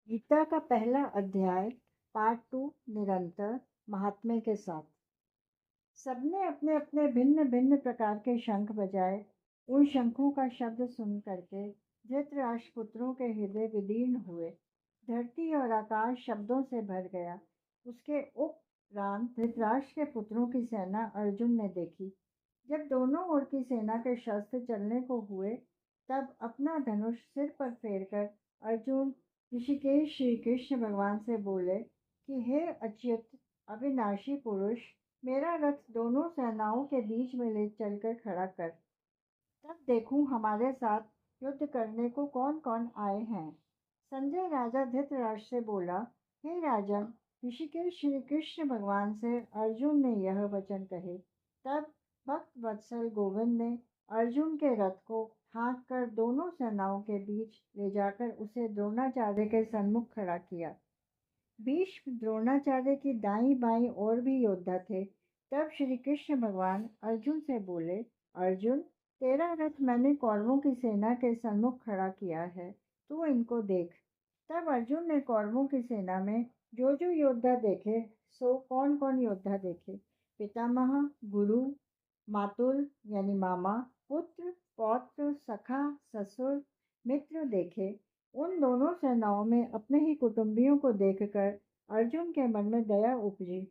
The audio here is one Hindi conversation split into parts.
गीता का पहला अध्याय पार्ट टू निरंतर महात्म्य के साथ। सबने अपने अपने भिन्न भिन्न प्रकार के शंख बजाए। उन शंखों का शब्द सुन करके धृतराष्ट्र पुत्रों के हृदय विदीर्ण हुए। धरती और आकाश शब्दों से भर गया। उसके उपरांत धृतराष्ट्र के पुत्रों की सेना अर्जुन ने देखी। जब दोनों ओर की सेना के शस्त्र चलने को हुए, तब अपना धनुष सिर पर फेरकर अर्जुन ऋषिकेश श्री कृष्ण भगवान से बोले कि हे अच्युत अविनाशी पुरुष, मेरा रथ दोनों सेनाओं के बीच में ले चलकर खड़ा कर। तब देखूं हमारे साथ युद्ध करने को कौन कौन आए हैं। संजय राजा धृतराष्ट्र से बोला, हे राजन, ऋषिकेश श्री कृष्ण भगवान से अर्जुन ने यह वचन कहे। तब भक्त वत्सल गोविंद ने अर्जुन के रथ को हाँक कर दोनों सेनाओं के बीच ले जाकर उसे द्रोणाचार्य के सन्मुख खड़ा किया। भीष्म द्रोणाचार्य की दाईं बाईं और भी योद्धा थे। तब श्री कृष्ण भगवान अर्जुन से बोले, अर्जुन, तेरा रथ मैंने कौरवों की सेना के सन्मुख खड़ा किया है, तू इनको देख। तब अर्जुन ने कौरवों की सेना में जो जो योद्धा देखे, सो कौन कौन योद्धा देखे, पितामह, गुरु, मातुल यानी मामा, पुत्र, पौत्र, सखा, ससुर, मित्र देखे। उन दोनों सेनाओं में अपने ही कुटुंबियों को देखकर अर्जुन के मन में दया उपजी।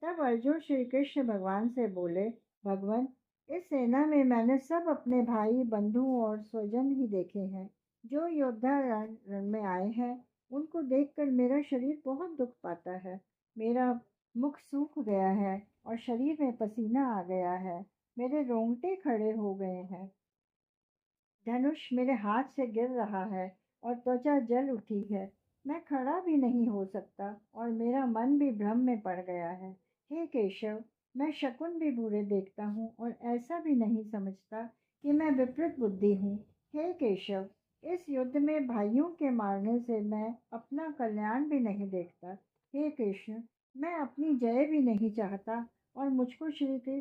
तब अर्जुन श्री कृष्ण भगवान से बोले, भगवान, इस सेना में मैंने सब अपने भाई बंधु और स्वजन ही देखे हैं। जो योद्धा रण में आए हैं, उनको देखकर मेरा शरीर बहुत दुख पाता है। मेरा मुख सूख गया है और शरीर में पसीना आ गया है। मेरे रोंगटे खड़े हो गए हैं। धनुष मेरे हाथ से गिर रहा है और त्वचा जल उठी है। मैं खड़ा भी नहीं हो सकता और मेरा मन भी भ्रम में पड़ गया है। हे केशव, मैं शकुन भी बुरे देखता हूँ और ऐसा भी नहीं समझता कि मैं विपरीत बुद्धि हूँ। हे केशव, इस युद्ध में भाइयों के मारने से मैं अपना कल्याण भी नहीं देखता। हे कृष्ण, मैं अपनी जय भी नहीं चाहता और मुझको श्री की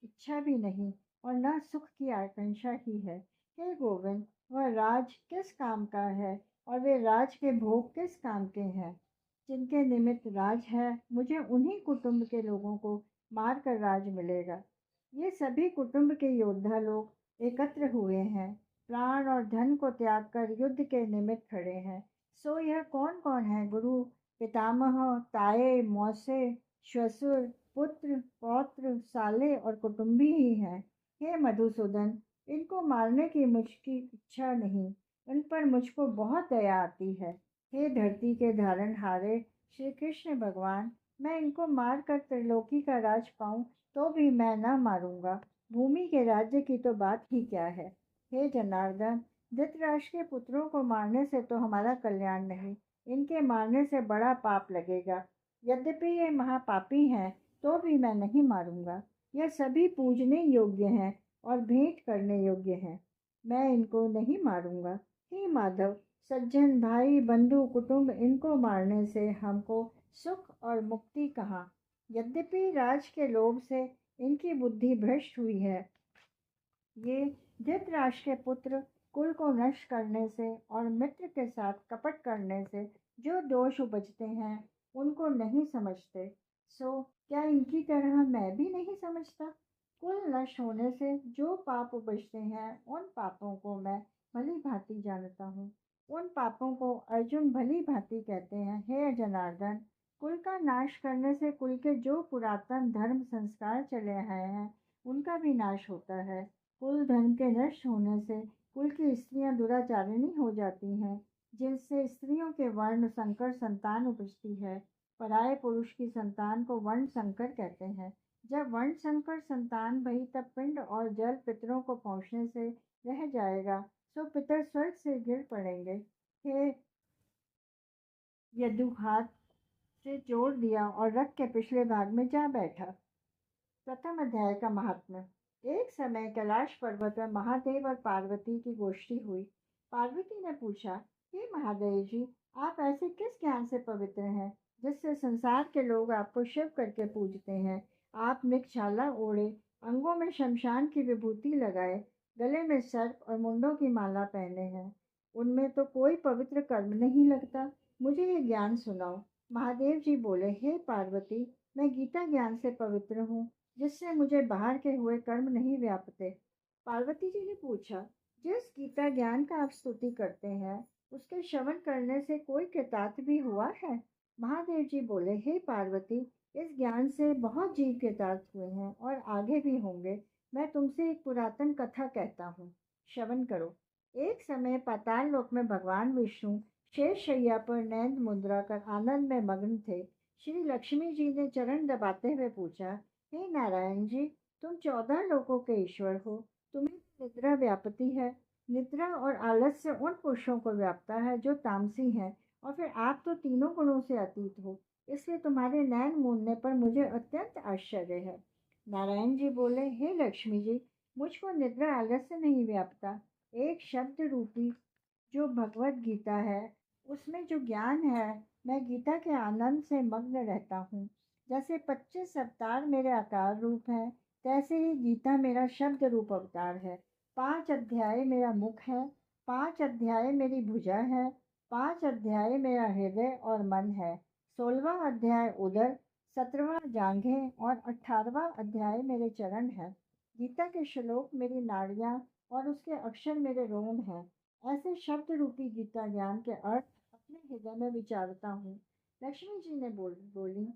इच्छा भी नहीं और न सुख की आकांक्षा ही है। हे गोविंद, वह राज किस काम का है और वे राज के भोग किस काम के हैं। जिनके निमित्त राज है, मुझे उन्हीं कुटुंब के लोगों को मार कर राज मिलेगा। ये सभी कुटुंब के योद्धा लोग एकत्र हुए हैं, प्राण और धन को त्याग कर युद्ध के निमित्त खड़े हैं। सो यह कौन कौन है? गुरु, पितामह, ताए, मौसे, श्वशुर, पुत्र, पौत्र, साले और कुटुंबी ही हैं। हे मधुसूदन, इनको मारने की मुझकी इच्छा नहीं, उन पर मुझको बहुत दया आती है। हे धरती के धारणहारे श्री कृष्ण भगवान, मैं इनको मार कर त्रिलोकी का राज पाऊं तो भी मैं न मारूंगा। भूमि के राज्य की तो बात ही क्या है। हे जनार्दन, धृतराष्ट्र के पुत्रों को मारने से तो हमारा कल्याण नहीं, इनके मारने से बड़ा पाप लगेगा। यद्यपि ये महापापी हैं, तो भी मैं नहीं मारूंगा। यह सभी पूजने योग्य हैं और भेंट करने योग्य हैं। मैं इनको नहीं मारूंगा। हे माधव, सज्जन भाई बंधु कुटुंब इनको मारने से हमको सुख और मुक्ति कहाँ। यद्यपि राज के लोभ से इनकी बुद्धि भ्रष्ट हुई है, ये धृतराष्ट्र के पुत्र कुल को नष्ट करने से और मित्र के साथ कपट करने से जो दोष उपजते हैं, उनको नहीं समझते। सो क्या इनकी तरह मैं भी नहीं समझता? कुल नष्ट होने से जो पाप उपजते हैं, उन पापों को मैं भली भांति जानता हूँ। उन पापों को अर्जुन भली भांति कहते हैं। हे जनार्दन, कुल का नाश करने से कुल के जो पुरातन धर्म संस्कार चले आए हैं, उनका भी नाश होता है। कुल धन के नष्ट होने से कुल की स्त्रियां दुराचारिणी हो जाती हैं, जिनसे स्त्रियों के वर्ण संकर संतान उपजती है। पराये पुरुष की संतान को वर्ण संकर कहते हैं। जब वर्ण संकर संतान भई, तब पिंड और जल पितरों को पहुँचने से रह जाएगा, तो पितर स्वर्ग से गिर पड़ेंगे। हे यदु हाथ से जोड़ दिया और रथ के पिछले भाग में जा बैठा। प्रथम अध्याय का महात्म्य। एक समय कैलाश पर्वत में महादेव और पार्वती की गोष्ठी हुई। पार्वती ने पूछा, हे महादेव जी, आप ऐसे किस ज्ञान से पवित्र हैं जिससे संसार के लोग आपको शिव करके पूजते हैं? आप मृगछाला ओढ़े, अंगों में शमशान की विभूति लगाए, गले में सर्प और मुंडों की माला पहने हैं। उनमें तो कोई पवित्र कर्म नहीं लगता। मुझे ये ज्ञान सुनाओ। महादेव जी बोले, हे पार्वती, मैं गीता ज्ञान से पवित्र हूँ, जिससे मुझे बाहर के हुए कर्म नहीं व्यापते। पार्वती जी ने पूछा, जिस गीता ज्ञान का आप स्तुति करते हैं, उसके श्रवण करने से कोई कृतार्थ भी हुआ है? महादेव जी बोले, हे पार्वती, इस ज्ञान से बहुत जीव कृतार्थ हुए हैं और आगे भी होंगे। मैं तुमसे एक पुरातन कथा कहता हूँ, श्रवण करो। एक समय पाताल लोक में भगवान विष्णु शेष शैया पर नैन मुद्रा कर आनंद में मग्न थे। श्री लक्ष्मी जी ने चरण दबाते हुए पूछा, हे नारायण जी, तुम 14 लोकों के ईश्वर हो, तुम्हें निद्रा व्यापती है। निद्रा और आलस्य उन पुरुषों को व्यापता है जो तामसी हैं, और फिर आप तो तीनों गुणों से अतीत हो, इसलिए तुम्हारे नैन मूंदने पर मुझे अत्यंत आश्चर्य है। नारायण जी बोले, हे लक्ष्मी जी, मुझको निद्रा आलस्य नहीं व्यापता। एक शब्द रूपी जो भगवत गीता है, उसमें जो ज्ञान है, मैं गीता के आनंद से मग्न रहता हूँ। जैसे 25 अवतार मेरे आकार रूप है, तैसे ही गीता मेरा शब्द रूप अवतार है। 5 अध्याय मेरा मुख है, 5 अध्याय मेरी भुजा है, 5 अध्याय मेरा हृदय और मन है, 16वां अध्याय उदर, 17वां जांघें और 18वां अध्याय मेरे चरण है। गीता के श्लोक मेरी नाड़ियाँ और उसके अक्षर मेरे रोम हैं। ऐसे शब्द रूपी गीता ज्ञान के अर्थ अपने हृदय में विचारता हूँ। लक्ष्मी जी ने बोली,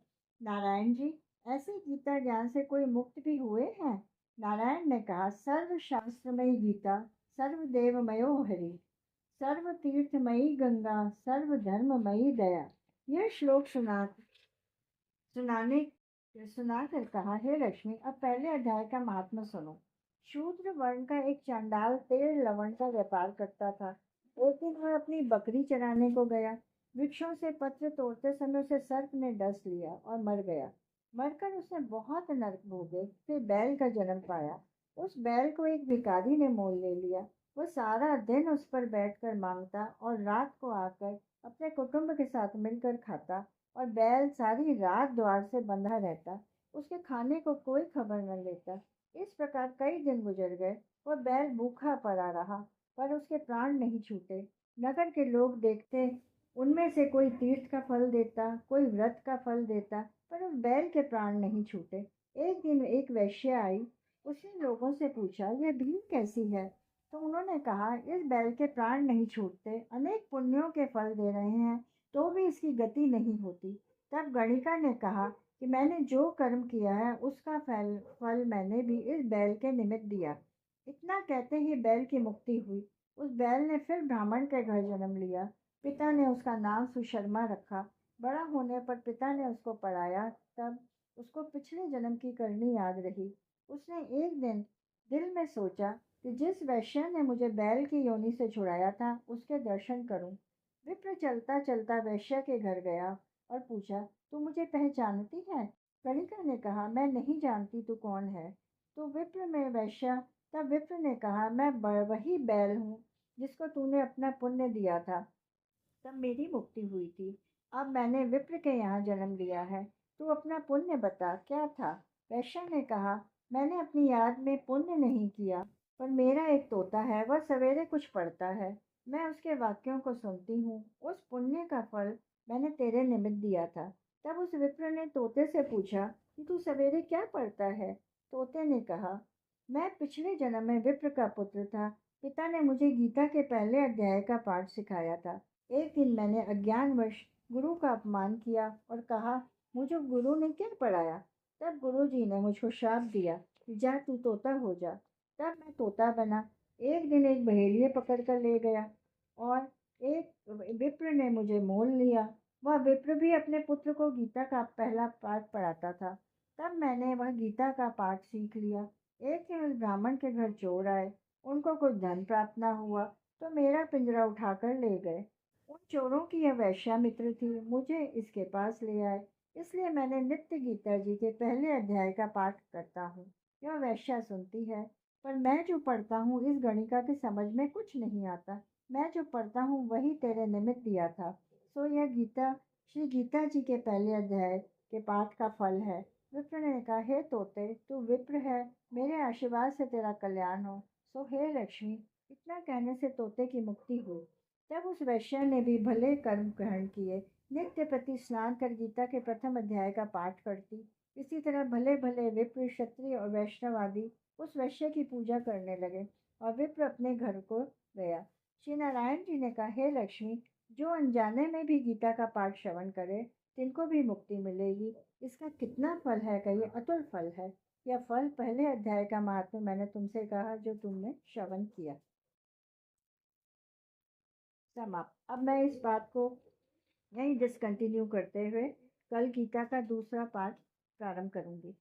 नारायण जी, ऐसे गीता ज्ञान से कोई मुक्त भी हुए हैं? नारायण ने कहा, सर्व शास्त्रमयी गीता, सर्व देवमयो हरि, सर्व तीर्थमयी गंगा, सर्व धर्ममयी दया। यह श्लोक सुनाने सुनाकर कहा, हे लक्ष्मी, अब पहले अध्याय का महात्मा सुनो। शूद्र वर्ण का एक चांडाल तेल लवण का व्यापार करता था। एक दिन वह अपनी बकरी चराने को गया। वृक्षों से पत्र तोड़ते समय उसे सर्प ने डस लिया और मर गया। मरकर उसने बहुत नरक भोगे, फिर बैल का जन्म पाया। उस बैल को एक भिखारी ने मोल ले लिया। वह सारा दिन उस पर बैठकर मांगता और रात को आकर अपने कुटुंब के साथ मिलकर खाता, और बैल सारी रात द्वार से बंधा रहता, उसके खाने को कोई खबर न लेता। इस प्रकार कई दिन गुजर गए। वह बैल भूखा पड़ा रहा, पर उसके प्राण नहीं छूटे। नगर के लोग देखते, उनमें से कोई तीर्थ का फल देता, कोई व्रत का फल देता, पर उस बैल के प्राण नहीं छूटे। एक दिन एक वैश्य आई। उसने लोगों से पूछा, यह भीड़ कैसी है? तो उन्होंने कहा, इस बैल के प्राण नहीं छूटते, अनेक पुण्यों के फल दे रहे हैं, तो भी इसकी गति नहीं होती। तब गणिका ने कहा कि मैंने जो कर्म किया है, उसका फल मैंने भी इस बैल के निमित्त दिया। इतना कहते ही बैल की मुक्ति हुई। उस बैल ने फिर ब्राह्मण के घर जन्म लिया। पिता ने उसका नाम सुशर्मा रखा। बड़ा होने पर पिता ने उसको पढ़ाया, तब उसको पिछले जन्म की करनी याद रही। उसने एक दिन दिल में सोचा कि जिस वैश्य ने मुझे बैल की योनि से छुड़ाया था, उसके दर्शन करूं। विप्र चलता चलता वैश्य के घर गया और पूछा, तू मुझे पहचानती है? गणिका ने कहा, मैं नहीं जानती तू कौन है। तो विप्र में वैश्य तब विप्र ने कहा, मैं वही बैल हूँ जिसको तूने अपना पुण्य दिया था, तब मेरी मुक्ति हुई थी। अब मैंने विप्र के यहाँ जन्म लिया है। तू अपना पुण्य बता, क्या था? वैश्य ने कहा, मैंने अपनी याद में पुण्य नहीं किया, पर मेरा एक तोता है, वह सवेरे कुछ पढ़ता है। मैं उसके वाक्यों को सुनती हूँ। उस पुण्य का फल मैंने तेरे निमित्त दिया था। तब उस विप्र ने तोते से पूछा कि तू सवेरे क्या पढ़ता है? तोते ने कहा, मैं पिछले जन्म में विप्र का पुत्र था। पिता ने मुझे गीता के पहले अध्याय का पाठ सिखाया था। एक दिन मैंने अज्ञानवश गुरु का अपमान किया और कहा, मुझे गुरु ने क्या पढ़ाया? तब गुरु जी ने मुझको श्राप दिया कि जा तू तोता हो जा। तब मैं तोता बना। एक दिन एक बहेलिया पकड़ कर ले गया और एक विप्र ने मुझे मोल लिया। वह विप्र भी अपने पुत्र को गीता का पहला पाठ पढ़ाता था। तब मैंने वह गीता का पाठ सीख लिया। एक दिन उस ब्राह्मण के घर चोर आए। उनको कुछ धन प्राप्त न हुआ, तो मेरा पिंजरा उठाकर ले गए। उन चोरों की यह वैश्या मित्र थी, मुझे इसके पास ले आए। इसलिए मैंने नित्य गीता जी के पहले अध्याय का पाठ करता हूँ। यह वैश्या सुनती है, पर मैं जो पढ़ता हूँ इस गणिका की समझ में कुछ नहीं आता। मैं जो पढ़ता हूँ वही तेरे निमित्त दिया था। सो यह गीता श्री गीता जी के पहले अध्याय के पाठ का फल है। विप्र ने कहा, हे तोते, तू विप्र है, मेरे आशीर्वाद से तेरा कल्याण हो। सो हे लक्ष्मी। इतना कहने से तोते की मुक्ति हुई। तब उस वैश्य ने भी भले कर्म ग्रहण किए, नित्य प्रति स्नान कर गीता के प्रथम अध्याय का पाठ करती। इसी तरह भले भले विप्र, क्षत्रिय और वैष्णव आदि उस वैश्य की पूजा करने लगे और विप्र अपने घर को गया। श्री नारायण जी ने कहा, हे लक्ष्मी, जो अनजाने में भी गीता का पाठ श्रवण करे तिनको भी मुक्ति मिलेगी। इसका कितना फल है, कहिए, अतुल फल है। यह फल पहले अध्याय का महात्म्य मैंने तुमसे कहा, जो तुमने श्रवण किया। समाप्त। अब मैं इस बात को यहीं डिसकंटिन्यू करते हुए कल गीता का दूसरा पाठ प्रारंभ करूंगी।